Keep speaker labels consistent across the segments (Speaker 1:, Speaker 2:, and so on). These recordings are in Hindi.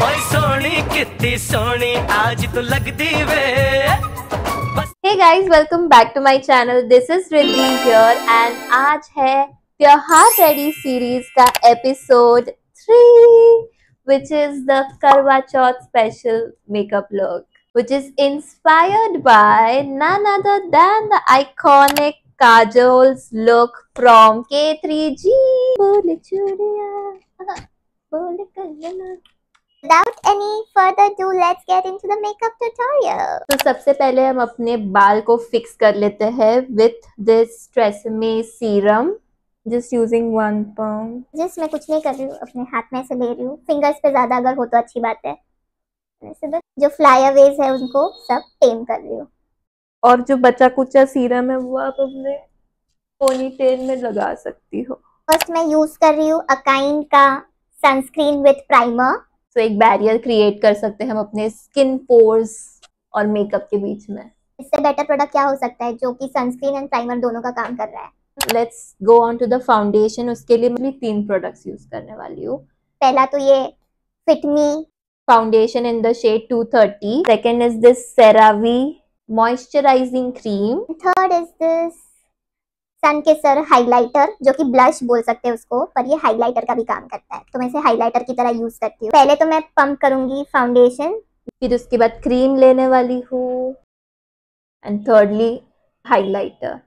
Speaker 1: ओए सोनी कितनी सोनी आज तो लगती वे।
Speaker 2: Hey guys, welcome back to my channel. This is Riddhi here and आज है त्योहार रेडी सीरीज का episode 3 which is the Karwa Chauth special makeup look which is inspired by none other than the iconic Kajol's look from K3G. बोले चूड़ियां बोले Kangana.
Speaker 3: Without any further ado, let's get into the makeup tutorial.
Speaker 2: तो सबसे पहले हम अपने बाल को फिक्स कर लेते हैं with this Tresemme serum. Just using 1 pump.
Speaker 3: जिस मैं कुछ नहीं कर रही हूँ, अपने हाथ में से ले रही हूँ. फिंगर्स पे ज्यादा अगर हो तो अच्छी बात है. जो फ्लाईअवेज है उनको सब टेम कर रही हूँ.
Speaker 2: और जो बचा कुचा सीरम है वो आप अपने पोनीटेल में लगा सकती हो.
Speaker 3: फर्स्ट मैं यूज कर रही हूँ अकाइन का सनस्क्रीन विथ प्राइमर.
Speaker 2: तो एक बैरियर क्रिएट कर सकते हैं हम अपने स्किन पोर्स और मेकअप के बीच में.
Speaker 3: इससे बेटर प्रोडक्ट क्या हो सकता है जो कि सनस्क्रीन एंड प्राइमर दोनों का काम कर रहा है.
Speaker 2: Let's go on to the foundation. उसके लिए मैं 3 प्रोडक्ट्स यूज करने वाली हूँ.
Speaker 3: पहला तो ये Fit Me
Speaker 2: foundation in the shade 230. Second is this CeraVe moisturising cream.
Speaker 3: Third is this Sunkisser highlighter जो कि ब्लश बोल सकते हैं उसको, पर ये हाइलाइटर का भी काम करता है, तो मैं इसे हाइलाइटर की तरह यूज करती हूँ. पहले तो मैं पंप करूंगी फाउंडेशन,
Speaker 2: फिर उसके बाद क्रीम लेने वाली हूँ एंड थर्डली हाइलाइटर.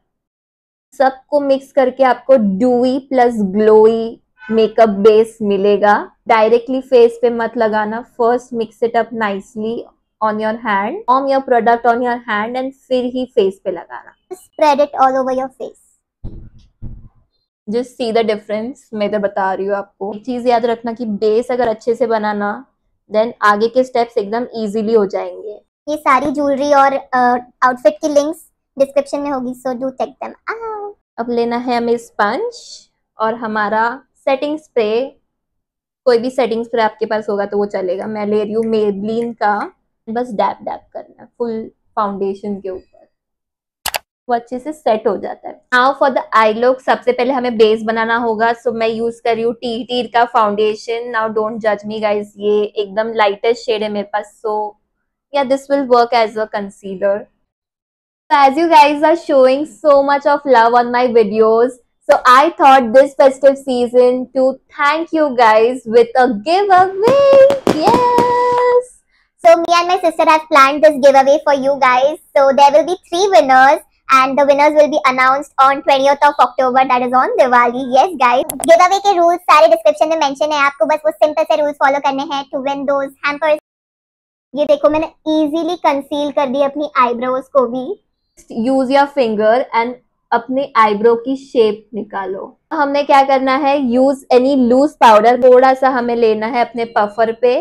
Speaker 2: सबको मिक्स करके आपको dewy plus glowy makeup base मिलेगा. डायरेक्टली फेस पे मत लगाना. First mix it up nicely on your hand, form your product on your hand and फिर ही फेस पे लगाना.
Speaker 3: Spread it all over your face.
Speaker 2: Just see the difference. मैं तो बता रही हूँ आपको. एक चीज याद रखना कि बेस अगर अच्छे से बनाना देन आगे के स्टेप्स एकदम इजीली हो जाएंगे.
Speaker 3: ये सारी ज्वेलरी और आउटफिट की लिंक्स डिस्क्रिप्शन में होगी, so do check them out.
Speaker 2: अब लेना है हमें स्पंज और हमारा सेटिंग स्प्रे. कोई भी सेटिंग स्प्रे आपके पास होगा तो वो चलेगा. मैं ले रही हूँ मेबलिन का. बस डैप डैप करना है फुल फाउंडेशन के ऊपर, वो अच्छे से सेट हो जाता है. Now for the I look. सबसे पहले हमें बेस बनाना होगा, सो मैं यूज कर रही हूँ टीर का फाउंडेशन. नाउ डोंट जज मी गाइज, ये एकदम लाइटेस्ट शेड है मेरे पास, so yeah this will work as a concealer. As you guys are showing so much of love on my videos, so I thought this festive season to thank you guys with a giveaway. Yes.
Speaker 3: So me and my sister have planned this giveaway for you guys. So there will be 3 winners and the winners will be announced on 20th of October, that is on Diwali. Yes guys. Giveaway के rules सारे description में mention है. आपको बस वो simple से rules follow करने हैं to win those hampers. ये देखो मैंने easily conceal कर दी अपनी eyebrows को भी.
Speaker 2: Use your finger and अपने आईब्रो की शेप निकालो. हमने क्या करना है, यूज एनी लूज पाउडर. थोड़ा सा हमें लेना है अपने पफर पे,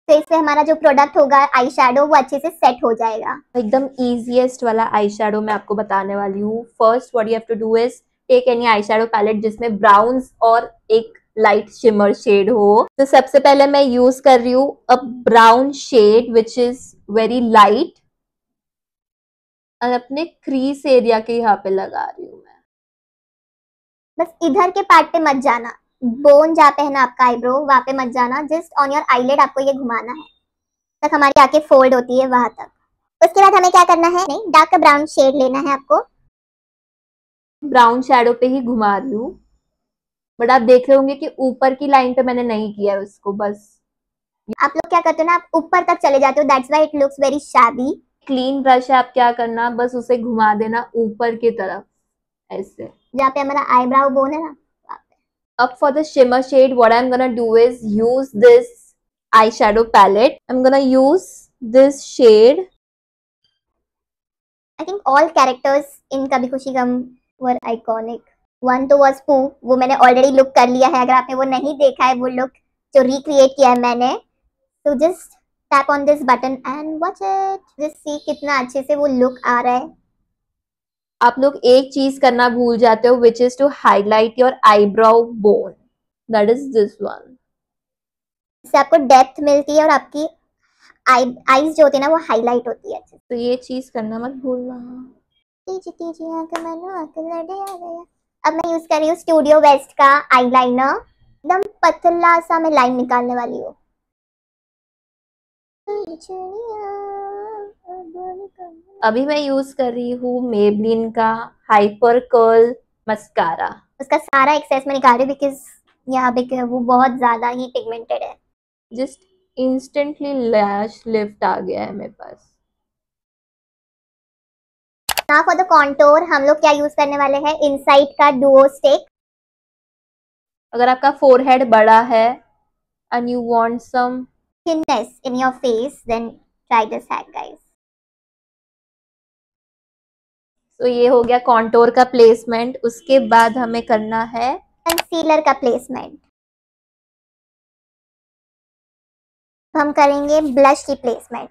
Speaker 3: तो इससे हमारा जो प्रोडक्ट होगा आई शैडो वो अच्छे से सेट हो जाएगा.
Speaker 2: एकदम इजीएस्ट वाला आई शैडो मैं आपको बताने वाली हूँ. First what you have to do is take any eye shadow palette जिसमें ब्राउन्स और एक लाइट शिमर शेड हो. तो सबसे पहले मैं यूज कर रही हूँ a brown shade which is very light और अपने क्रीज एरिया के यहाँ पे लगा रही हूँ मैं.
Speaker 3: बस इधर के पार्ट पे मत जाना, बोन जहाँ पे है ना आपका आईब्रो वहाँ पे मत जाना. जस्ट ऑन योर आईलेट आपको ये घुमाना है तक हमारी आंखें फोल्ड होती है वहां तक. उसके बाद हमें क्या करना है, नहीं डार्क ब्राउन शेड लेना है आपको.
Speaker 2: ब्राउन शैडो पे ही घुमा रही हूँ, बट आप देख रहे होंगे कि ऊपर की लाइन पे मैंने नहीं किया है उसको. बस
Speaker 3: आप लोग क्या करते हो ना, आप ऊपर तक चले जाते हो, that's why it looks very shabby.
Speaker 2: Clean brush है, आप क्या करना बस उसे घुमा देना ऊपर की तरफ ऐसे
Speaker 3: जहाँ पे हमारा आईब्राउ बोन है ना.
Speaker 2: Up for the shimmer shade, what I'm gonna do is use this eyeshadow palette. I'm gonna use this shade.
Speaker 3: I think all characters in Kabhi Khushi Gum were iconic. One तो was Pooh, वो मैंने already look कर लिया है. अगर आपने वो नहीं देखा है वो look जो recreate किया है मैंने, तो just tap on this button and watch it. Just see कितना अच्छे से वो look आ रहा है.
Speaker 2: आप लोग एक चीज करना भूल जाते हो which is to highlight your eyebrow bone. That is this one.
Speaker 3: इससे आपको डेप्थ मिलती है और आपकी आईज जो होती है ना वो हाईलाइट होती है.
Speaker 2: तो ये चीज करना मत भूलना.
Speaker 3: अब मैं यूज कर रही हूँ स्टूडियो वेस्ट का आईलाइनर. एकदम पतला सा मैं लाइन निकालने वाली हूँ।
Speaker 2: अभी मैं यूज कर रही हूँ मेबलिन का हाइपर कर्ल मस्कारा।
Speaker 3: उसका सारा एक्सेस में निकाल रही हूँ बिकॉज यहाँ पे वो बहुत ज्यादा ही पिगमेंटेड है।
Speaker 2: जस्ट इंस्टेंटली लैश लिफ्ट आ गया है मेरे पास।
Speaker 3: नाउ फॉर द कॉन्टोर हम लोग क्या यूज करने वाले हैं, इनसाइट का डुओ स्टिक।
Speaker 2: अगर आपका फोरहेड बड़ा है and you want some
Speaker 3: thinness in your face, then try this hack guys.
Speaker 2: तो ये हो गया कॉन्टोर का प्लेसमेंट। उसके बाद हमें करना है
Speaker 3: कंसीलर का प्लेसमेंट। हम करेंगे ब्लश की placement.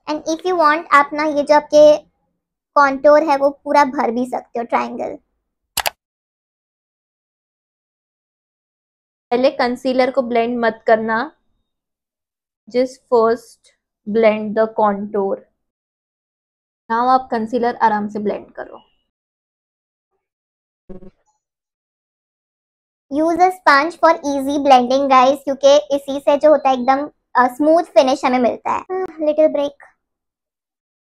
Speaker 3: And if you want आप ना ये जो आपके कॉन्टोर है वो पूरा भर भी सकते हो ट्रायंगल।
Speaker 2: पहले कंसीलर को ब्लेंड मत करना, just first blend the contour. Now आप कंसीलर आराम से ब्लेंड करो।
Speaker 3: Use a sponge for easy blending guys, क्योंकि इसी से जो होता है एकदम स्मूथ फिनिश हमें मिलता है। Little break.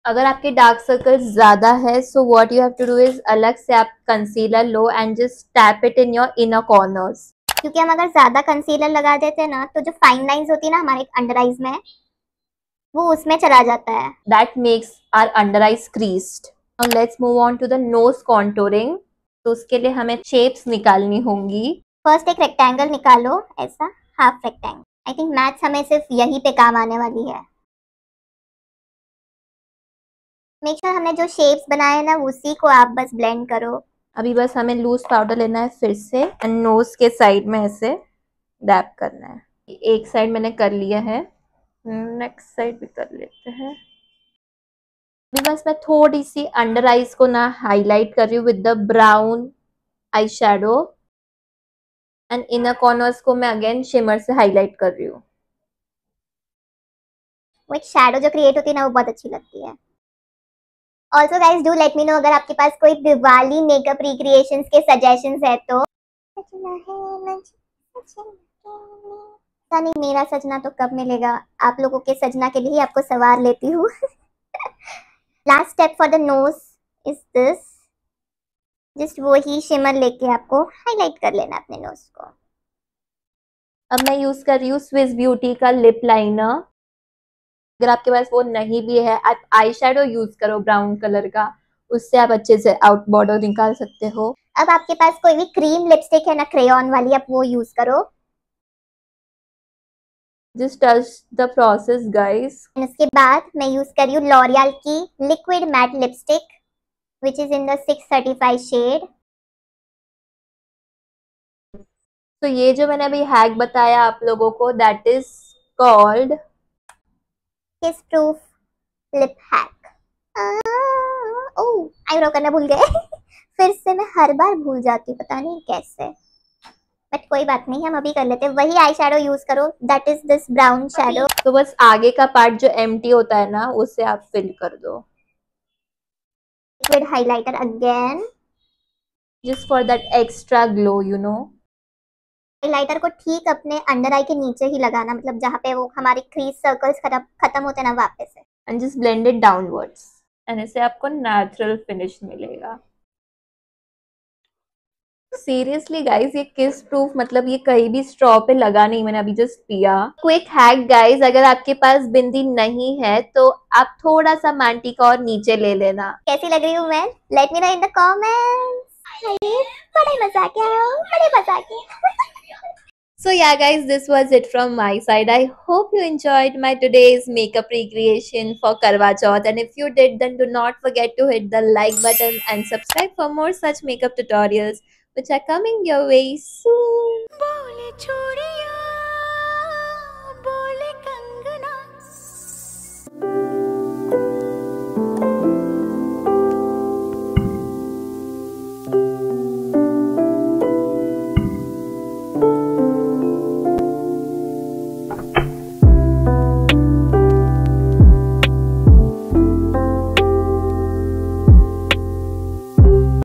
Speaker 2: अगर आपके डार्क सर्कल्स ज्यादा है so what you have to do is अलग से आप कंसीलर लो and just tap it in your inner corners.
Speaker 3: क्योंकि हम अगर ज्यादा कंसीलर लगा देते हैं ना तो जो फाइन लाइंस होती है ना हमारे अंडर आईज में वो उसमें चला जाता है।
Speaker 2: That makes our under eyes creased. Now let's move on to the nose contouring. तो उसके लिए हमें शेप्स निकालनी होंगी।
Speaker 3: फर्स्ट एक रेक्टेंगल निकालो, ऐसा half rectangle. I think maths हमें सिर्फ यहीं पे काम आने वाली है। मेक श्योर हमने जो शेप्स बनाए ना उसी को आप बस ब्लेंड करो।
Speaker 2: अभी बस हमें लूज पाउडर लेना है फिर से एंड नोज के साइड में ऐसे डैप करना है। एक साइड मैंने कर लिया है, नेक्स्ट साइड भी कर लेते हैं। अभी बस मैं थोड़ी सी अंडर आईज को ना हाईलाइट कर रही हूँ with the brown eye shadow and inner corners को मैं अगेन शिमर से हाईलाइट कर रही हूँ।
Speaker 3: वो एक शैडो जो क्रिएट होती है ना वो बहुत अच्छी लगती है। Also guys do let me know अगर आपके पास कोई दिवाली मेकअप रिक्रिएशंस के सजेशंस है तो। नहीं मेरा सजना तो कब मिलेगा, आप लोगों के सजना के लिए ही आपको सवार लेती हूँ। Last step for the nose is this, just वो ही शिमर लेके आपको हाईलाइट कर लेना अपने नोज को।
Speaker 2: अब मैं यूज कर रही हूँ स्विस ब्यूटी का लिप लाइनर। अगर आपके पास वो नहीं भी है आप आई शेडो यूज करो ब्राउन कलर का, उससे आप अच्छे से आउट बॉर्डर निकाल सकते हो।
Speaker 3: अब आपके पास कोई भी क्रीम लिपस्टिक है ना क्रेयॉन वाली, आप वो यूज करो।
Speaker 2: Just touch the process guys.
Speaker 3: उसके बाद मैं यूज कर रही हूँ लॉरियल की liquid matte lipstick which is in the 635 shade.
Speaker 2: तो ये जो मैंने अभी हैक बताया आप लोगों को दैट इज कॉल्ड
Speaker 3: किस प्रूफ लिप हैक। ओह आईब्रो करना भूल गए। फिर से मैं हर बार भूल जाती हूँ, पता नहीं कैसे, बट कोई बात नहीं हम अभी कर लेते हैं। वही आई शेडो यूज करो, that is this brown shadow.
Speaker 2: तो बस आगे का पार्ट जो एम्प्टी होता है ना उसे आप फिल कर दो।
Speaker 3: Liquid highlighter again,
Speaker 2: just for that extra glow you know.
Speaker 3: Highlighter को ठीक अपने अंडर आई के नीचे ही लगाना, मतलब जहाँ पे वो हमारे क्रीज सर्कल्स खत्म होते हैं ना वापस से।
Speaker 2: And just blend it downwards and इससे आपको नेचुरल फिनिश मिलेगा। सीरियसली गाइज ये किस प्रूफ, मतलब ये कहीं भी स्ट्रॉ पे लगा नहीं, मैंने अभी जस्ट पिया। क्विक हैक गाइज, अगर आपके पास बिंदी नहीं है तो आप थोड़ा सा मांटिका और नीचे ले लेना।
Speaker 3: कैसी लग रही हूँ मैं, let me know in the comments. बड़े मजाकिया, बड़े मजाकिया।
Speaker 2: So yeah guys, this was it from my side. I hope you enjoyed my today's makeup recreation for Karwa Chauth, and if you did then do not forget to hit the like button and subscribe for more such makeup tutorials which are coming your way soon.